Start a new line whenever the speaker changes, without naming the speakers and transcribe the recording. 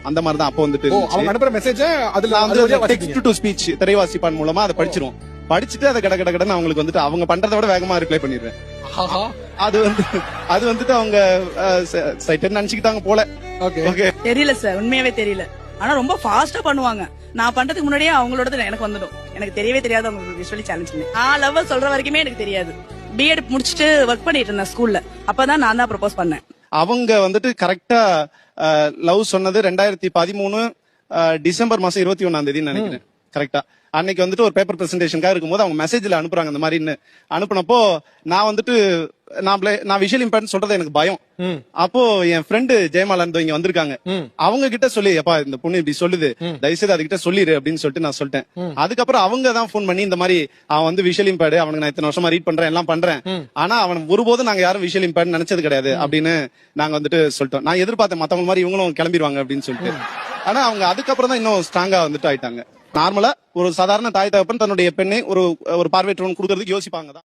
அந்த மாதிரி தான் அப்போ வந்துட்டு
அவங்க அனுப்புற மெசேஜ் அதுல
டெக்ஸ்ட் டு ஸ்பீச் திரைவாசிப்பான் மூலமா அதை படிச்சிருவோம். படிச்சுட்டு அதை கடன்னு அவங்களுக்கு வந்துட்டு அவங்க பண்றதை விட வேகமா ரிப்ளை பண்ணிடுறேன். அது வந்துட்டு அவங்க நினைச்சுக்கிட்டாங்க போல.
தெரியல சார், உண்மையாவே தெரியல. ஆனா ரொம்ப ஃபாஸ்டா பண்ணுவாங்க. நான் பண்றதுக்கு முன்னாடியே அவங்களோட எனக்கு வந்துடும். எனக்கு தெரியவே தெரியாது அவங்க விஷுவலி சேலஞ்ச். நான் லவ் சொல்ற வரைக்குமே எனக்கு தெரியாது. பிஎட் முடிச்சுட்டு ஒர்க் பண்ணிட்டு இருந்தேன் ஸ்கூல்ல. அப்பதான் நான் தான் ப்ரொபோஸ் பண்ணேன்.
அவங்க வந்துட்டு கரெக்டா லவ் சொன்னது 2013 டிசம்பர் மாசம் 21 நினைக்கிறேன். கரெக்டா அன்னைக்கு வந்துட்டு ஒரு பேப்பர் பிரசன்டேஷனுக்காக இருக்கும்போது அவங்க மெசேஜ்ல அனுப்புறாங்க இந்த மாதிரி அனுப்புனப்போ நான் வந்துட்டு நான் விஷுவல் இம்பேர்ட் சொல்றது எனக்கு பயம். அப்போ என் ஃப்ரெண்டு ஜெயமாலன் இங்க வந்திருக்காங்க. அவங்க கிட்ட சொல்லி எப்பா இந்த பொண்ணு இப்படி சொல்லுது, தயவுசெய்து அதுகிட்ட சொல்லிரு அப்படின்னு சொல்லிட்டு நான் சொல்லிட்டேன். அதுக்கப்புறம் அவங்க தான் போன் பண்ணி இந்த மாதிரி அவன் வந்து விஷுவல் இம்பேர்டு, அவனுக்கு நான் இத்தனை வருஷமா ரீட் பண்றேன் எல்லாம் பண்றேன், ஆனா அவன் ஒருபோதும் நாங்க யாரும் விஷுவல் இம்பேர்ட் நினைச்சது கிடையாது அப்படின்னு நாங்க வந்துட்டு சொல்லிட்டோம். நான் எதிர்பார்த்தேன் மத்தவங்க மாதிரி இவங்களும் கிளம்பிடுவாங்க அப்படின்னு சொல்லிட்டு. ஆனா அவங்க அதுக்கப்புறம் தான் இன்னும் ஸ்ட்ராங்கா வந்துட்டு ஆயிட்டாங்க. நார்மலா ஒரு சாதாரண தாய் தகப்பன் தன்னுடைய பெண்ணை ஒரு பார்வையற்றவன் கொடுக்கறதுக்கு யோசிப்பாங்க தான்.